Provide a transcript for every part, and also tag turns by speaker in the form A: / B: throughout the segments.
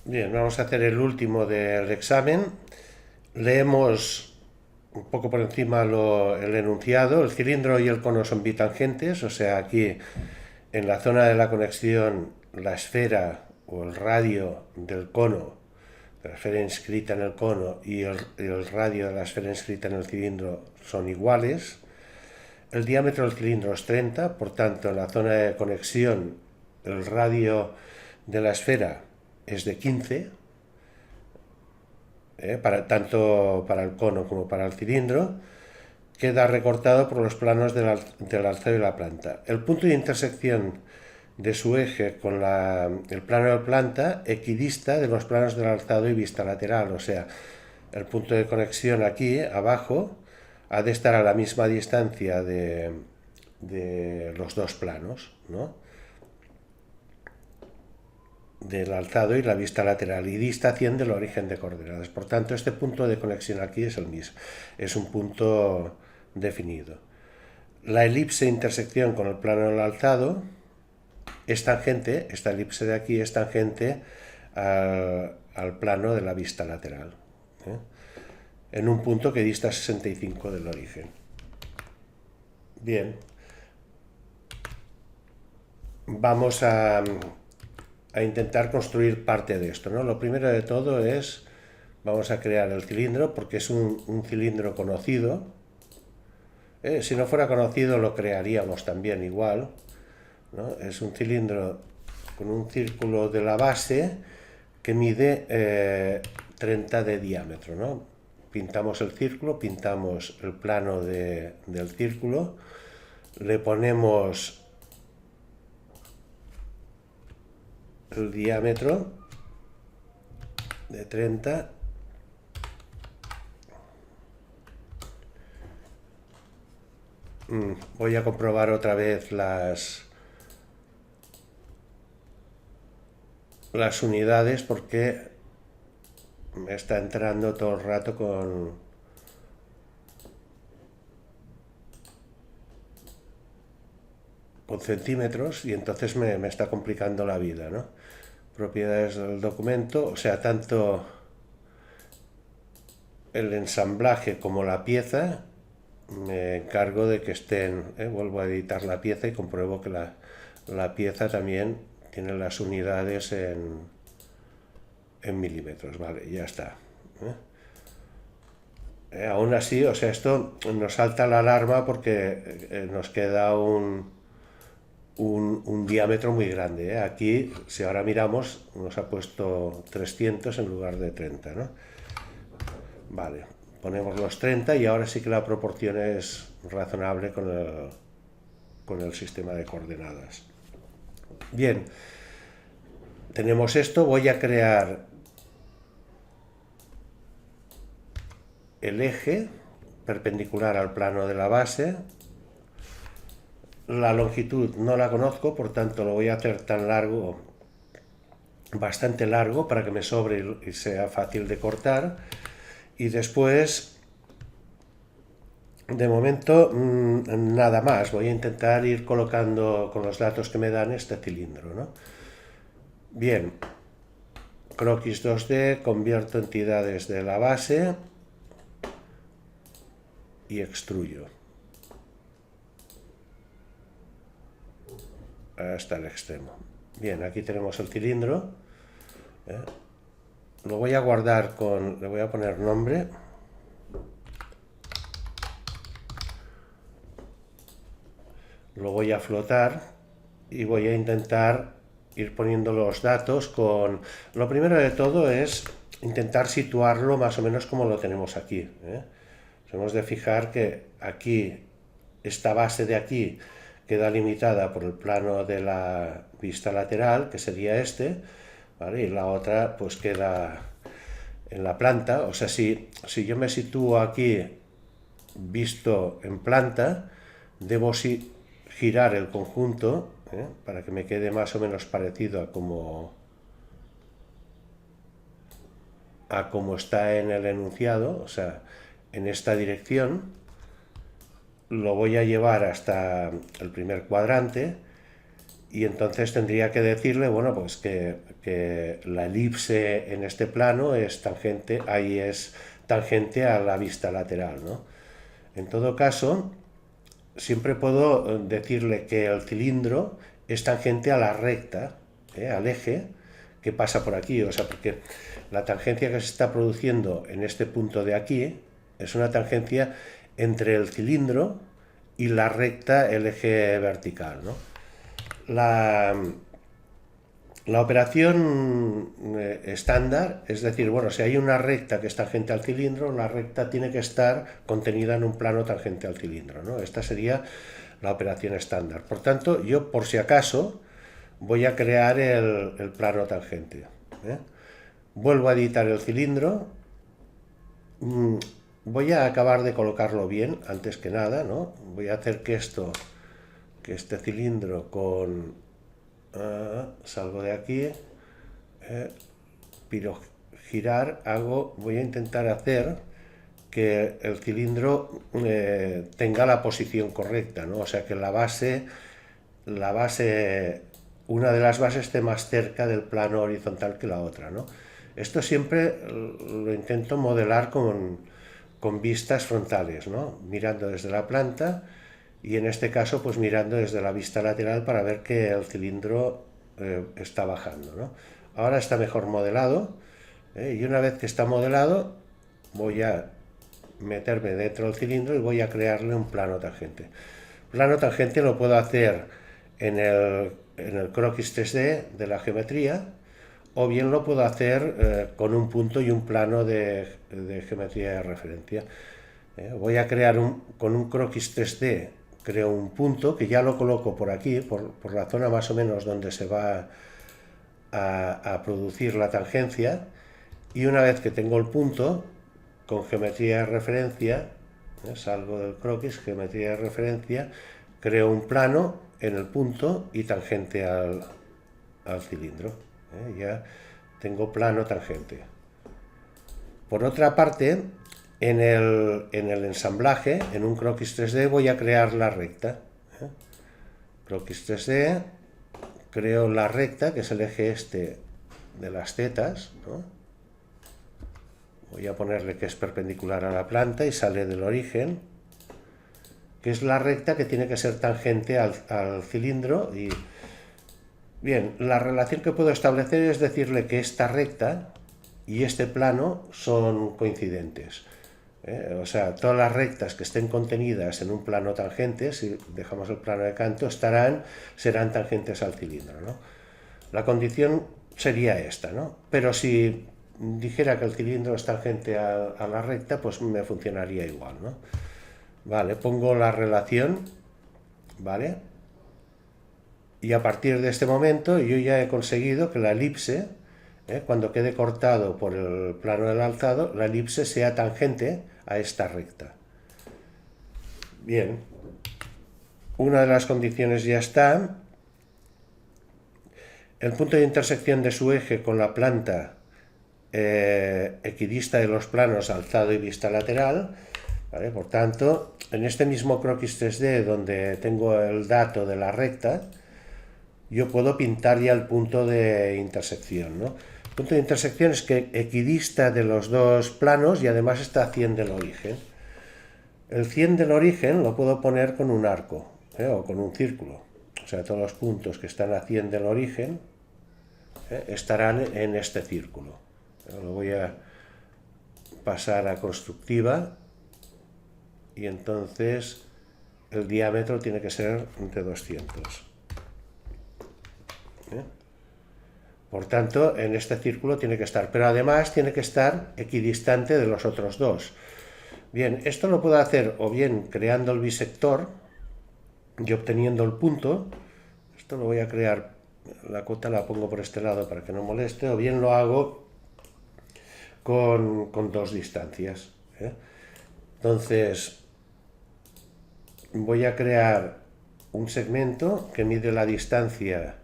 A: Bien, vamos a hacer el último del examen. Leemos un poco por encima el enunciado. El cilindro y el cono son bitangentes, o sea, aquí en la zona de la conexión, la esfera o el radio del cono, de la esfera inscrita en el cono y el radio de la esfera inscrita en el cilindro son iguales. El diámetro del cilindro es 30, por tanto, en la zona de conexión, el radio de la esfera es de 15, tanto para el cono como para el cilindro, queda recortado por los planos del alzado y la planta. El punto de intersección de su eje con el plano de planta equidista de los planos del alzado y vista lateral, o sea, el punto de conexión aquí abajo ha de estar a la misma distancia de los dos planos, ¿no? Del alzado y la vista lateral, y dista 100 del origen de coordenadas. Por tanto, este punto de conexión aquí es el mismo, es un punto definido. La elipse intersección con el plano del alzado es tangente, esta elipse de aquí es tangente al plano de la vista lateral, ¿eh? En un punto que dista 65 del origen. Bien, vamos a intentar construir parte de esto, ¿no? Lo primero de todo es, vamos a crear el cilindro, porque es un cilindro conocido. Si no fuera conocido lo crearíamos también igual, ¿no? Es un cilindro con un círculo de la base que mide 30 de diámetro, ¿no? Pintamos el círculo, pintamos el plano del círculo, le ponemos el diámetro de 30. Voy a comprobar otra vez las unidades porque me está entrando todo el rato con centímetros y entonces me está complicando la vida, ¿no? Propiedades del documento, o sea, tanto el ensamblaje como la pieza me encargo de que estén, vuelvo a editar la pieza y compruebo que la pieza también tiene las unidades en milímetros, vale, ya está. Aún así, o sea, esto nos salta la alarma porque nos queda un diámetro muy grande, ¿eh? Aquí, si ahora miramos, nos ha puesto 300 en lugar de 30, ¿no? Vale, ponemos los 30 y ahora sí que la proporción es razonable con el sistema de coordenadas. Bien, tenemos esto, voy a crear el eje perpendicular al plano de la base. La longitud no la conozco, por tanto lo voy a hacer tan largo, bastante largo, para que me sobre y sea fácil de cortar. Y después, de momento, nada más. Voy a intentar ir colocando con los datos que me dan este cilindro, ¿no? Bien, croquis 2D, convierto entidades de la base y extruyo hasta el extremo. Bien, aquí tenemos el cilindro. Lo voy a guardar le voy a poner nombre. Lo voy a flotar y voy a intentar ir poniendo los datos con... Lo primero de todo es intentar situarlo más o menos como lo tenemos aquí, ¿eh? Hemos de fijar que aquí, esta base de aquí, queda limitada por el plano de la vista lateral, que sería este, ¿vale? Y la otra pues queda en la planta. O sea, si yo me sitúo aquí visto en planta, debo girar el conjunto, para que me quede más o menos parecido a como está en el enunciado, o sea, en esta dirección. Lo voy a llevar hasta el primer cuadrante y entonces tendría que decirle, bueno, pues que la elipse en este plano es tangente, ahí es tangente a la vista lateral, ¿no? En todo caso, siempre puedo decirle que el cilindro es tangente a la recta, al eje que pasa por aquí, o sea, porque la tangencia que se está produciendo en este punto de aquí es una tangencia entre el cilindro y la recta, el eje vertical, ¿no? La, la operación estándar, es decir, bueno, si hay una recta que es tangente al cilindro, la recta tiene que estar contenida en un plano tangente al cilindro, ¿no? Esta sería la operación estándar. Por tanto, yo por si acaso voy a crear el plano tangente. Vuelvo a editar el cilindro. Voy a acabar de colocarlo bien, antes que nada, ¿no? Voy a hacer que este cilindro con... salgo de aquí, piro girar, voy a intentar hacer que el cilindro tenga la posición correcta, ¿no? O sea, que la base, una de las bases esté más cerca del plano horizontal que la otra, ¿no? Esto siempre lo intento modelar con vistas frontales, ¿no? Mirando desde la planta, y en este caso pues mirando desde la vista lateral para ver que el cilindro está bajando, ¿no? Ahora está mejor modelado, y una vez que está modelado voy a meterme dentro del cilindro y voy a crearle un plano tangente. Plano tangente lo puedo hacer en el croquis 3D de la geometría, o bien lo puedo hacer con un punto y un plano de geometría de referencia. Voy a crear con un croquis 3D, creo un punto que ya lo coloco por aquí, por la zona más o menos donde se va a producir la tangencia, y una vez que tengo el punto, con geometría de referencia, salgo del croquis, geometría de referencia, creo un plano en el punto y tangente al cilindro. Ya tengo plano tangente. Por otra parte, en el ensamblaje, en un croquis 3D, voy a crear la recta. Croquis 3D, creo la recta, que es el eje este de las zetas, ¿no? Voy a ponerle que es perpendicular a la planta y sale del origen, que es la recta que tiene que ser tangente al cilindro. Y bien, la relación que puedo establecer es decirle que esta recta y este plano son coincidentes. O sea, todas las rectas que estén contenidas en un plano tangente, si dejamos el plano de canto, serán tangentes al cilindro, ¿no? La condición sería esta, ¿no? Pero si dijera que el cilindro es tangente a la recta, pues me funcionaría igual, ¿no? Vale, pongo la relación, ¿vale? Y a partir de este momento yo ya he conseguido que la elipse, cuando quede cortado por el plano del alzado, la elipse sea tangente a esta recta. Bien, una de las condiciones ya está. El punto de intersección de su eje con la planta equidista de los planos alzado y vista lateral, ¿vale? Por tanto, en este mismo croquis 3D donde tengo el dato de la recta, yo puedo pintar ya el punto de intersección, ¿no? El punto de intersección es que equidista de los dos planos y además está a 100 del origen. El 100 del origen lo puedo poner con un arco, o con un círculo. O sea, todos los puntos que están a 100 del origen estarán en este círculo. Lo voy a pasar a constructiva y entonces el diámetro tiene que ser de 200. Por tanto, en este círculo tiene que estar, pero además tiene que estar equidistante de los otros dos. Bien, esto lo puedo hacer o bien creando el bisector y obteniendo el punto. Esto lo voy a crear, la cota la pongo por este lado para que no moleste, o bien lo hago con dos distancias. Entonces, voy a crear un segmento que mide la distancia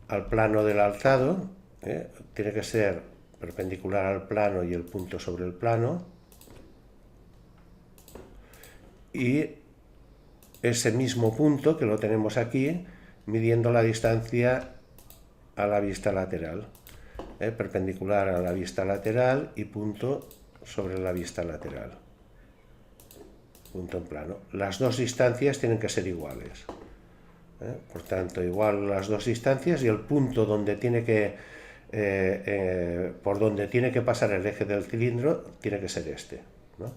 A: al plano del alzado, tiene que ser perpendicular al plano y el punto sobre el plano, y ese mismo punto que lo tenemos aquí midiendo la distancia a la vista lateral, perpendicular a la vista lateral y punto sobre la vista lateral, punto en plano. Las dos distancias tienen que ser iguales, por tanto, igual las dos distancias, y el punto donde tiene que por donde tiene que pasar el eje del cilindro tiene que ser este, ¿no?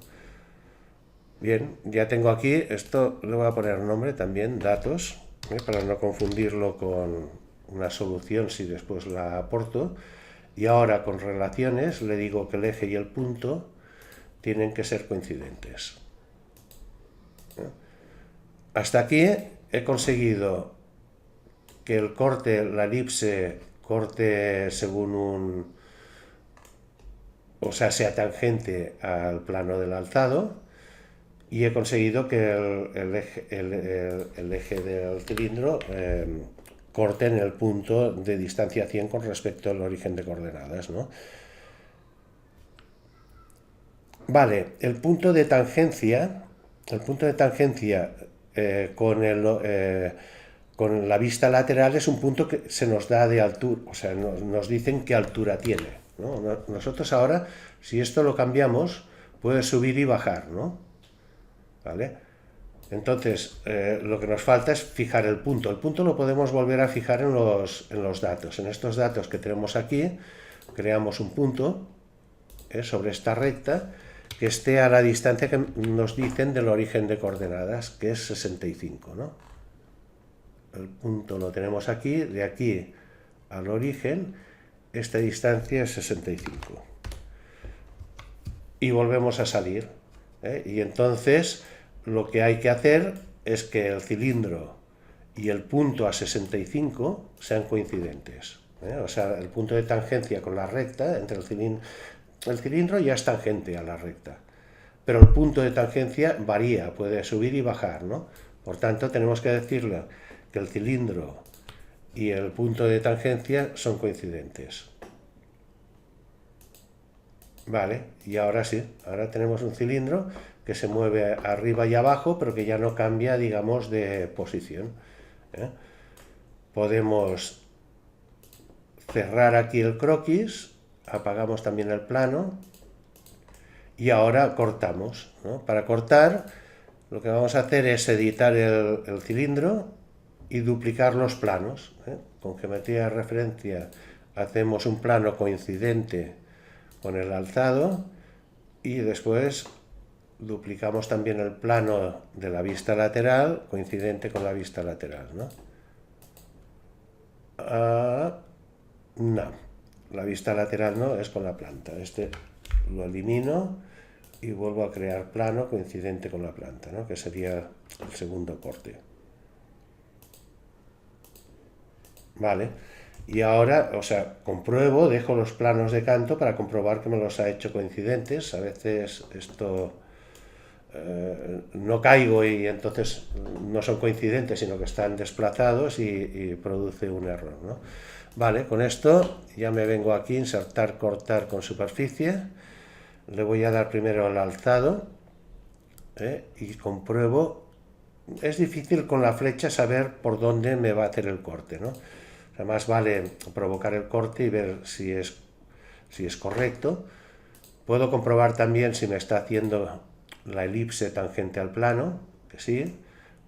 A: Bien, ya tengo aquí, esto le voy a poner nombre también, datos, para no confundirlo con una solución si después la aporto. Y ahora con relaciones le digo que el eje y el punto tienen que ser coincidentes. Hasta aquí he conseguido que el corte, la elipse, corte según o sea, sea tangente al plano del alzado, y he conseguido que el eje del cilindro corte en el punto de distancia 100 con respecto al origen de coordenadas, ¿no? Vale, el punto de tangencia con la vista lateral es un punto que se nos da de altura, o sea, nos dicen qué altura tiene, ¿no? Nosotros ahora, si esto lo cambiamos, puede subir y bajar, ¿no? ¿Vale? Entonces, lo que nos falta es fijar el punto. El punto lo podemos volver a fijar en los datos. En estos datos que tenemos aquí, creamos un punto sobre esta recta que esté a la distancia que nos dicen del origen de coordenadas, que es 65, ¿no? El punto lo tenemos aquí, de aquí al origen, esta distancia es 65. Y volvemos a salir, y entonces lo que hay que hacer es que el cilindro y el punto a 65 sean coincidentes, o sea, el punto de tangencia con la recta entre el cilindro ya es tangente a la recta, pero el punto de tangencia varía, puede subir y bajar, ¿no? Por tanto, tenemos que decirle que el cilindro y el punto de tangencia son coincidentes. Vale, y ahora sí, ahora tenemos un cilindro que se mueve arriba y abajo, pero que ya no cambia, digamos, de posición, ¿eh? Podemos cerrar aquí el croquis, apagamos también el plano y ahora cortamos, ¿no? Para cortar, lo que vamos a hacer es editar el cilindro y duplicar los planos, ¿eh? Con geometría de referencia hacemos un plano coincidente con el alzado y después duplicamos también el plano de la vista lateral coincidente con la vista lateral, ¿no? No, la vista lateral no, es con la planta. Este lo elimino y vuelvo a crear plano coincidente con la planta, ¿no? Que sería el segundo corte. Vale, y ahora, o sea, compruebo, dejo los planos de canto para comprobar que me los ha hecho coincidentes. A veces esto no caigo y entonces no son coincidentes, sino que están desplazados y produce un error, ¿no? Vale, con esto ya me vengo aquí, insertar, cortar con superficie. Le voy a dar primero el alzado, y compruebo. Es difícil con la flecha saber por dónde me va a hacer el corte, ¿no? Además vale provocar el corte y ver si es correcto. Puedo comprobar también si me está haciendo la elipse tangente al plano, que sí,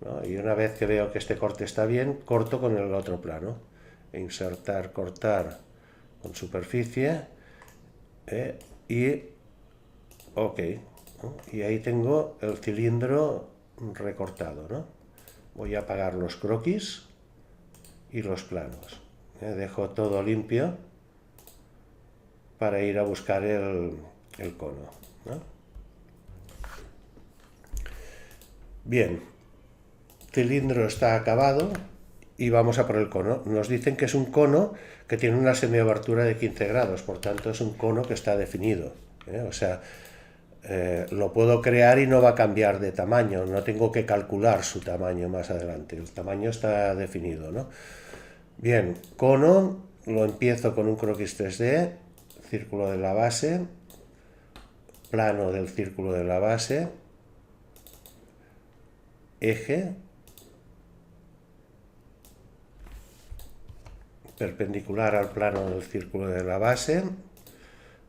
A: ¿no? Y una vez que veo que este corte está bien, corto con el otro plano. Insertar, cortar con superficie, y ok, ¿no? Y ahí tengo el cilindro recortado, ¿no? Voy a apagar los croquis y los planos, dejo todo limpio para ir a buscar el cono, ¿no? Bien, cilindro está acabado y vamos a por el cono. Nos dicen que es un cono que tiene una semiobertura de 15 grados, por tanto es un cono que está definido, o sea, lo puedo crear y no va a cambiar de tamaño, no tengo que calcular su tamaño más adelante, el tamaño está definido, ¿no? Bien, cono, lo empiezo con un croquis 3D, círculo de la base, plano del círculo de la base, eje, perpendicular al plano del círculo de la base.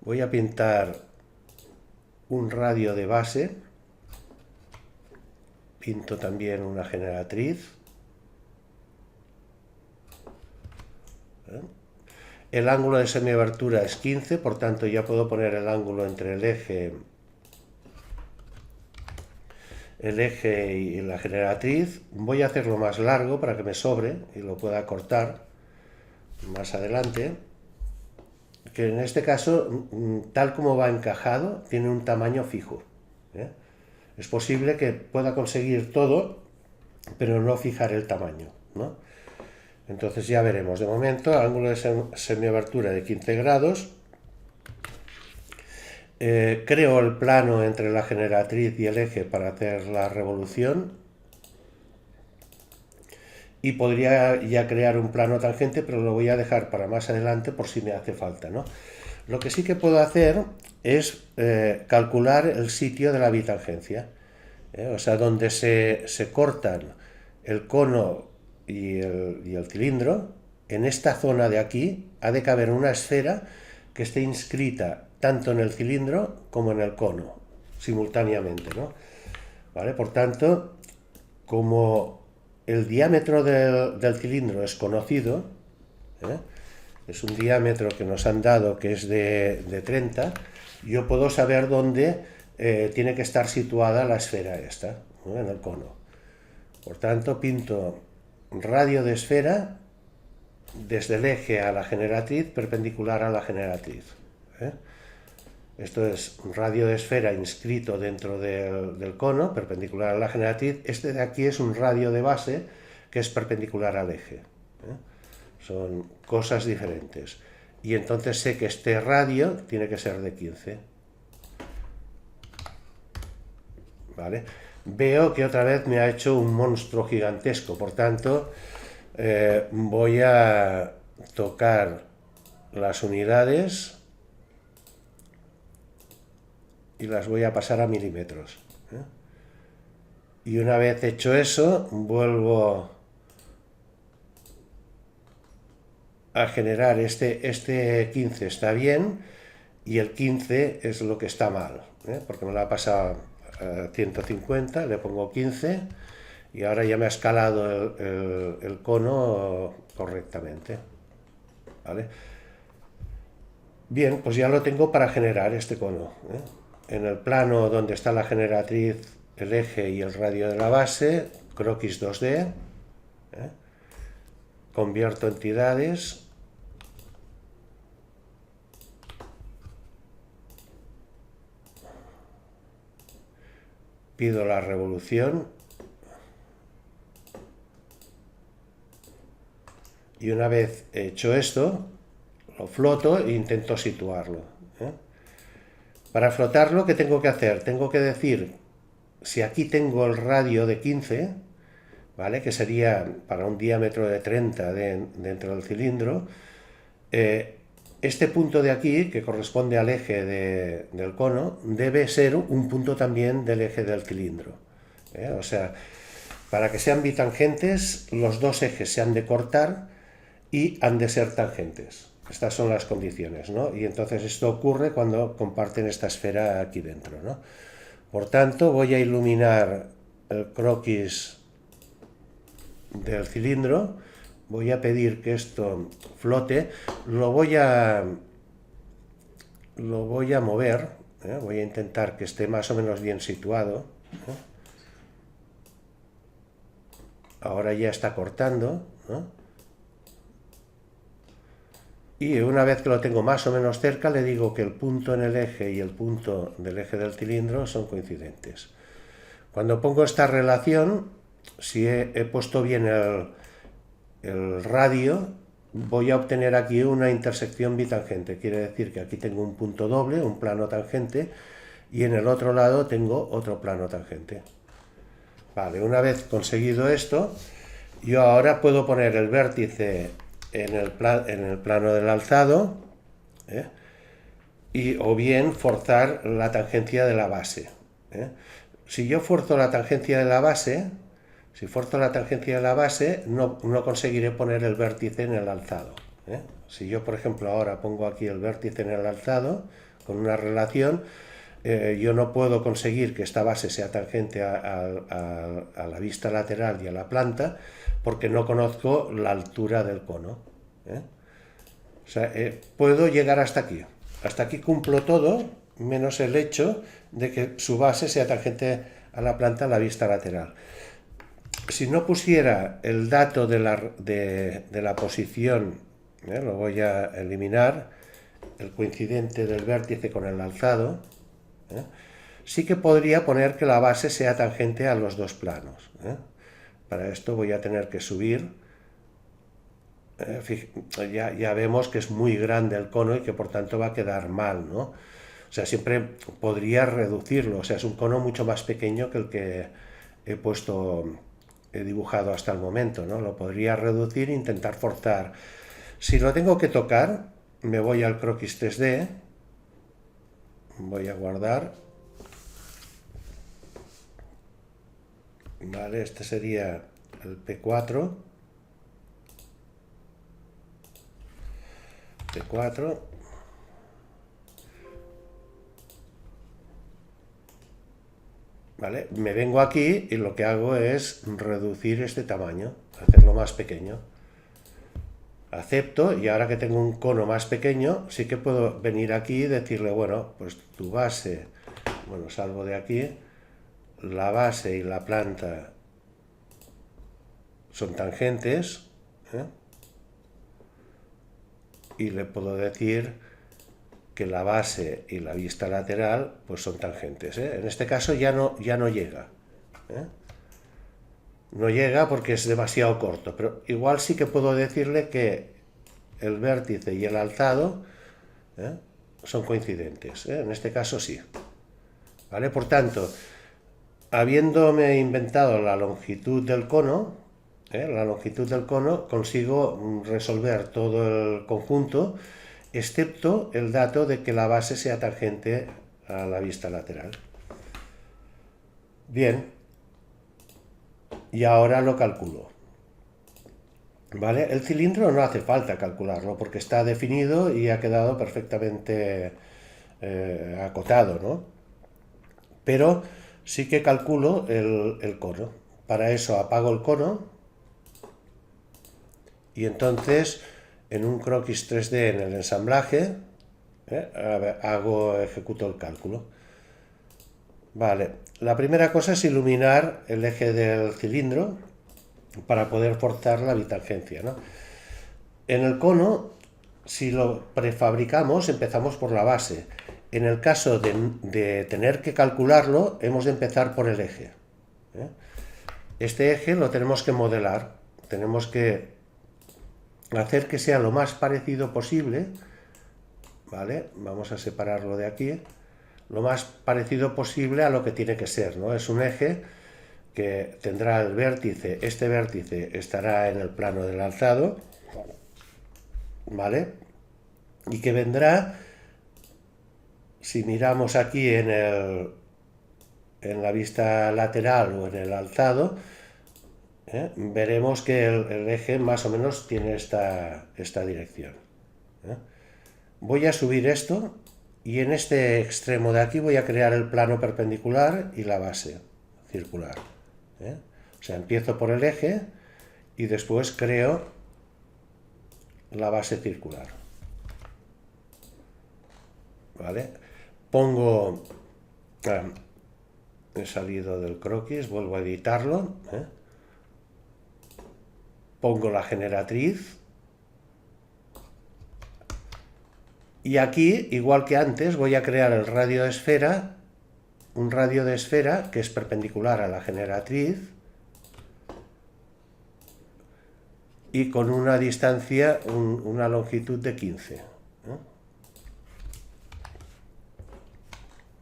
A: Voy a pintar un radio de base. Pinto también una generatriz. El ángulo de semiabertura es 15, por tanto ya puedo poner el ángulo entre el eje y la generatriz. Voy a hacerlo más largo para que me sobre y lo pueda cortar más adelante, que en este caso, tal como va encajado, tiene un tamaño fijo, ¿eh? Es posible que pueda conseguir todo, pero no fijar el tamaño, ¿no? Entonces ya veremos. De momento, ángulo de semiabertura de 15 grados. Creo el plano entre la generatriz y el eje para hacer la revolución. Y podría ya crear un plano tangente, pero lo voy a dejar para más adelante por si me hace falta, ¿no? Lo que sí que puedo hacer es calcular el sitio de la bitangencia, o sea, donde se cortan el cono y el cilindro. En esta zona de aquí ha de caber una esfera que esté inscrita tanto en el cilindro como en el cono, simultáneamente, ¿no? ¿Vale? Por tanto, como el diámetro del cilindro es conocido, es un diámetro que nos han dado que es de 30, yo puedo saber dónde tiene que estar situada la esfera esta, ¿no? En el cono. Por tanto, pinto radio de esfera desde el eje a la generatriz, perpendicular a la generatriz. Esto es un radio de esfera inscrito dentro del cono, perpendicular a la generatriz. Este de aquí es un radio de base que es perpendicular al eje. Son cosas diferentes. Y entonces sé que este radio tiene que ser de 15. ¿Vale? Veo que otra vez me ha hecho un monstruo gigantesco, por tanto voy a tocar las unidades y las voy a pasar a milímetros. Y una vez hecho eso, vuelvo a generar este 15 está bien y el 15 es lo que está mal, porque me lo ha pasado a 150, le pongo 15 y ahora ya me ha escalado el cono correctamente. ¿Vale? Bien, pues ya lo tengo para generar este cono. En el plano donde está la generatriz, el eje y el radio de la base, croquis 2D, convierto entidades, pido la revolución y una vez hecho esto, lo floto e intento situarlo. Para flotarlo, ¿qué tengo que hacer? Tengo que decir, si aquí tengo el radio de 15, ¿vale? Que sería para un diámetro de 30 dentro del cilindro, este punto de aquí, que corresponde al eje del cono, debe ser un punto también del eje del cilindro. O sea, para que sean bitangentes, los dos ejes se han de cortar y han de ser tangentes. Estas son las condiciones, ¿no? Y entonces esto ocurre cuando comparten esta esfera aquí dentro, ¿no? Por tanto, voy a iluminar el croquis del cilindro, voy a pedir que esto flote, lo voy a mover, voy a intentar que esté más o menos bien situado. Ahora ya está cortando, ¿no? Y una vez que lo tengo más o menos cerca, le digo que el punto en el eje y el punto del eje del cilindro son coincidentes. Cuando pongo esta relación, si he puesto bien el radio, voy a obtener aquí una intersección bitangente. Quiere decir que aquí tengo un punto doble, un plano tangente, y en el otro lado tengo otro plano tangente. Vale, una vez conseguido esto, yo ahora puedo poner el vértice en el plano del alzado, o bien forzar la tangencia de la base. Si yo fuerzo la tangencia de la base, no conseguiré poner el vértice en el alzado. ¿eh? Si yo, por ejemplo, ahora pongo aquí el vértice en el alzado, con una relación, yo no puedo conseguir que esta base sea tangente a la vista lateral y a la planta, porque no conozco la altura del cono, ¿eh? O sea, puedo llegar hasta aquí. Hasta aquí cumplo todo, menos el hecho de que su base sea tangente a la planta a la vista lateral. Si no pusiera el dato de la posición, lo voy a eliminar, el coincidente del vértice con el alzado, sí que podría poner que la base sea tangente a los dos planos. Para esto voy a tener que subir. Ya vemos que es muy grande el cono y que por tanto va a quedar mal, ¿no? O sea, siempre podría reducirlo. O sea, es un cono mucho más pequeño que el que he dibujado hasta el momento, ¿no? Lo podría reducir e intentar forzar. Si lo tengo que tocar, me voy al croquis 3D, voy a guardar. Vale, este sería el P4. P4. ¿Vale? Me vengo aquí y lo que hago es reducir este tamaño, hacerlo más pequeño. Acepto y ahora que tengo un cono más pequeño, sí que puedo venir aquí y decirle, bueno, pues tu base, bueno, salgo de aquí, la base y la planta son tangentes, ¿eh? Y le puedo decir que la base y la vista lateral pues son tangentes, ¿eh? En este caso ya no llega, ¿eh? No llega porque es demasiado corto, pero igual sí que puedo decirle que el vértice y el alzado, ¿eh?, son coincidentes, ¿eh? En este caso sí. ¿Vale? Por tanto, habiéndome inventado la longitud del cono, consigo resolver todo el conjunto, excepto el dato de que la base sea tangente a la vista lateral. Bien, y ahora lo calculo. ¿Vale? El cilindro no hace falta calcularlo porque está definido y ha quedado perfectamente acotado, ¿no? Pero sí que calculo el cono. Para eso apago el cono y entonces en un croquis 3D en el ensamblaje ejecuto el cálculo. Vale, la primera cosa es iluminar el eje del cilindro para poder forzar la bitangencia, ¿no? En el cono, si lo prefabricamos, empezamos por la base. En el caso de tener que calcularlo, hemos de empezar por el eje, ¿eh? Este eje lo tenemos que modelar, tenemos que hacer que sea lo más parecido posible, ¿vale? Vamos a separarlo de aquí, lo más parecido posible a lo que tiene que ser, ¿no? Es un eje que tendrá el vértice, este vértice estará en el plano del alzado, ¿vale? Y que vendrá, si miramos aquí en la vista lateral o en el alzado, veremos que el eje más o menos tiene esta dirección, ¿eh? Voy a subir esto y en este extremo de aquí voy a crear el plano perpendicular y la base circular, ¿eh? O sea, empiezo por el eje y después creo la base circular, ¿vale? Pongo... he salido del croquis, vuelvo a editarlo, ¿eh? Pongo la generatriz y aquí, igual que antes, voy a crear el radio de esfera, un radio de esfera que es perpendicular a la generatriz y con una distancia, una longitud de 15, ¿eh?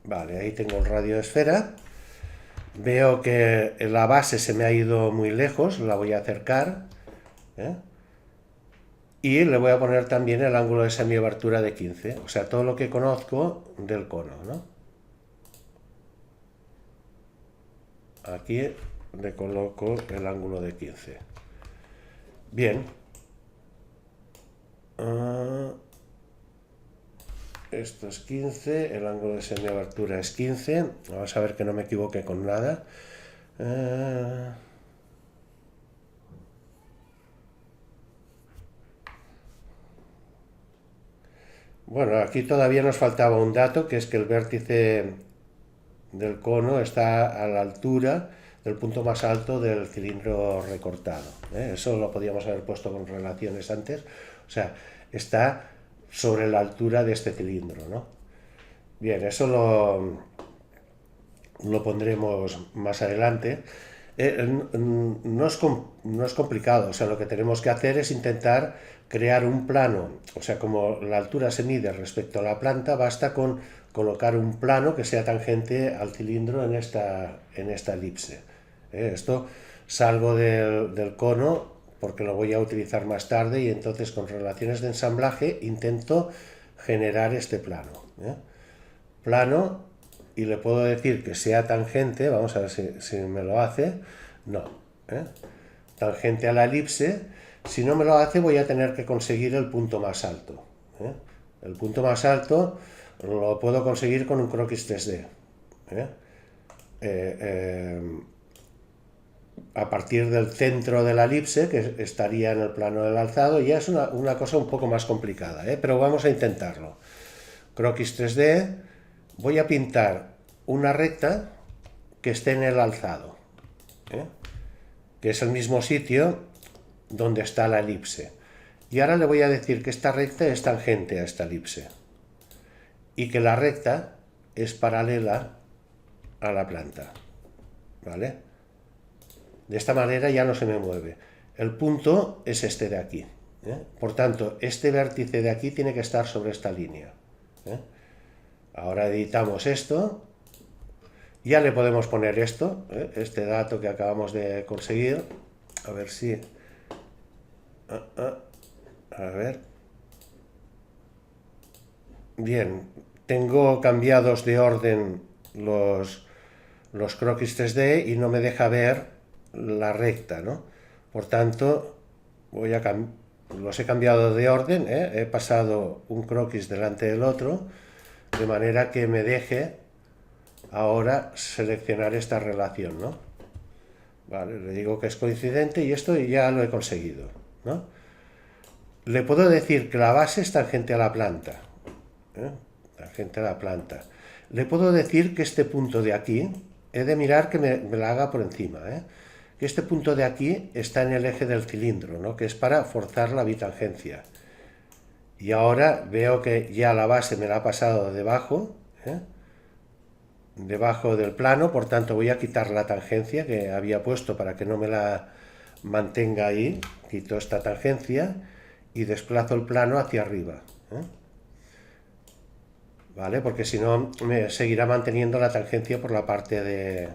A: Vale, ahí tengo el radio de esfera. Veo que la base se me ha ido muy lejos, la voy a acercar, ¿eh? Y le voy a poner también el ángulo de semiobertura de 15, o sea, todo lo que conozco del cono, ¿no? Aquí le coloco el ángulo de 15. Bien. Esto es 15, el ángulo de semiabertura es 15. Vamos a ver que no me equivoque con nada. Bueno, aquí todavía nos faltaba un dato, que es que el vértice del cono está a la altura del punto más alto del cilindro recortado. Eso lo podíamos haber puesto con relaciones antes. O sea, está sobre la altura de este cilindro, ¿no? Bien, eso lo pondremos más adelante. No es complicado, o sea, lo que tenemos que hacer es intentar crear un plano, o sea, como la altura se mide respecto a la planta, basta con colocar un plano que sea tangente al cilindro en esta elipse. Esto salgo del cono porque lo voy a utilizar más tarde y entonces con relaciones de ensamblaje intento generar este plano. Plano, y le puedo decir que sea tangente, vamos a ver si me lo hace, no, tangente a la elipse. Si no me lo hace voy a tener que conseguir el punto más alto. El punto más alto lo puedo conseguir con un croquis 3D. A partir del centro de la elipse, que estaría en el plano del alzado, ya es una cosa un poco más complicada, pero vamos a intentarlo. Croquis 3D, voy a pintar una recta que esté en el alzado, que es el mismo sitio donde está la elipse. Y ahora le voy a decir que esta recta es tangente a esta elipse y que la recta es paralela a la planta, ¿vale? De esta manera ya no se me mueve. El punto es este de aquí. Por tanto, este vértice de aquí tiene que estar sobre esta línea. Ahora editamos esto. Ya le podemos poner esto, este dato que acabamos de conseguir. A ver si... A ver. Bien, tengo cambiados de orden los croquis 3D y no me deja ver la recta, ¿no? Por tanto, los he cambiado de orden, he pasado un croquis delante del otro, de manera que me deje ahora seleccionar esta relación, ¿no? Vale, le digo que es coincidente y esto ya lo he conseguido, ¿no? Le puedo decir que la base es tangente a la planta, tangente a la planta. Le puedo decir que este punto de aquí, he de mirar que me la haga por encima, que este punto de aquí está en el eje del cilindro, ¿no? Que es para forzar la bitangencia. Y ahora veo que ya la base me la ha pasado debajo, debajo del plano, por tanto voy a quitar la tangencia que había puesto para que no me la mantenga ahí, quito esta tangencia y desplazo el plano hacia arriba, ¿vale? Porque si no me seguirá manteniendo la tangencia por la parte de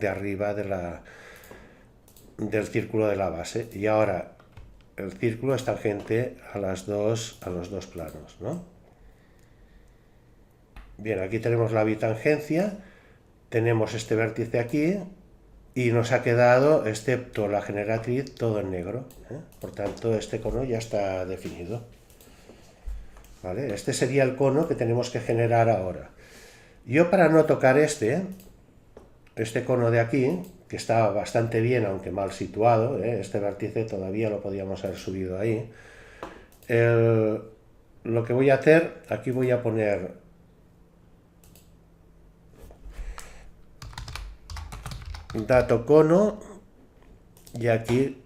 A: arriba del círculo de la base. Y ahora el círculo es tangente a los dos planos, ¿no? Bien, aquí tenemos la bitangencia, tenemos este vértice aquí y nos ha quedado, excepto la generatriz, todo en negro. Por tanto, este cono ya está definido. ¿Vale? Este sería el cono que tenemos que generar ahora. Yo, para no tocar este cono de aquí, que está bastante bien, aunque mal situado, este vértice todavía lo podíamos haber subido ahí, lo que voy a hacer, aquí voy a poner dato cono y aquí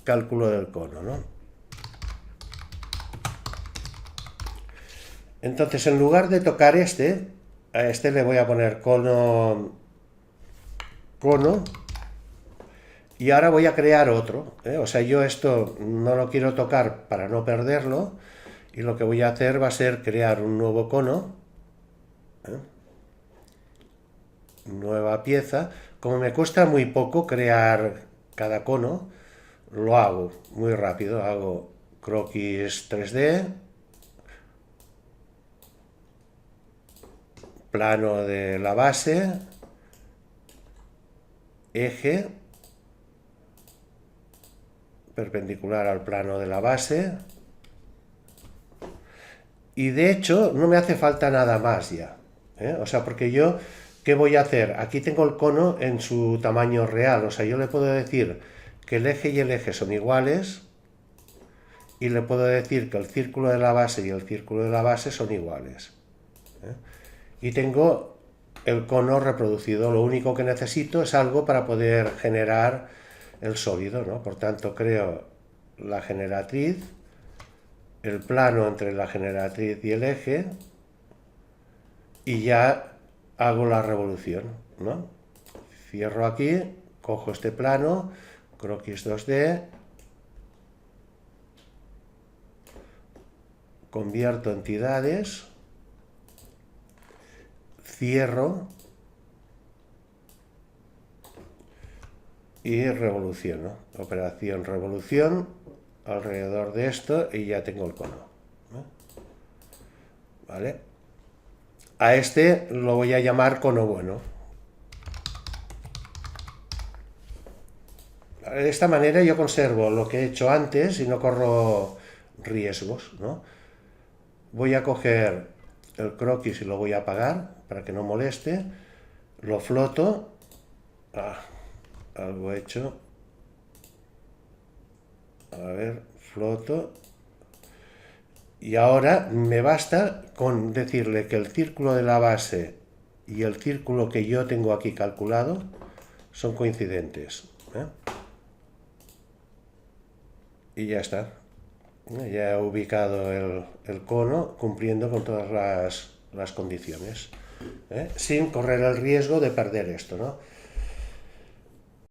A: cálculo del cono, ¿no? Entonces, en lugar de tocar a este le voy a poner cono, y ahora voy a crear otro, o sea, yo esto no lo quiero tocar para no perderlo, y lo que voy a hacer va a ser crear un nuevo cono, nueva pieza. Como me cuesta muy poco crear cada cono, lo hago muy rápido, hago croquis 3D, plano de la base, eje perpendicular al plano de la base, Y de hecho no me hace falta nada más ya. O sea, porque yo, ¿qué voy a hacer? Aquí tengo el cono en su tamaño real. O sea, yo le puedo decir que el eje y el eje son iguales y le puedo decir que el círculo de la base y el círculo de la base son iguales. Y tengo el cono reproducido. Lo único que necesito es algo para poder generar el sólido, ¿no? Por tanto, creo la generatriz, el plano entre la generatriz y el eje, y ya hago la revolución, ¿no? Cierro aquí, cojo este plano, croquis 2D, convierto entidades, cierro y revoluciono. Operación revolución alrededor de esto y ya tengo el cono, ¿no? ¿Vale? A este lo voy a llamar cono bueno. De esta manera yo conservo lo que he hecho antes y no corro riesgos, ¿no? Voy a coger el croquis y lo voy a apagar para que no moleste. Lo floto. Algo hecho. A ver, floto. Y ahora me basta con decirle que el círculo de la base y el círculo que yo tengo aquí calculado son coincidentes, ¿eh? Y ya está. Ya he ubicado el cono cumpliendo con todas las condiciones, ¿eh? Sin correr el riesgo de perder esto, ¿no?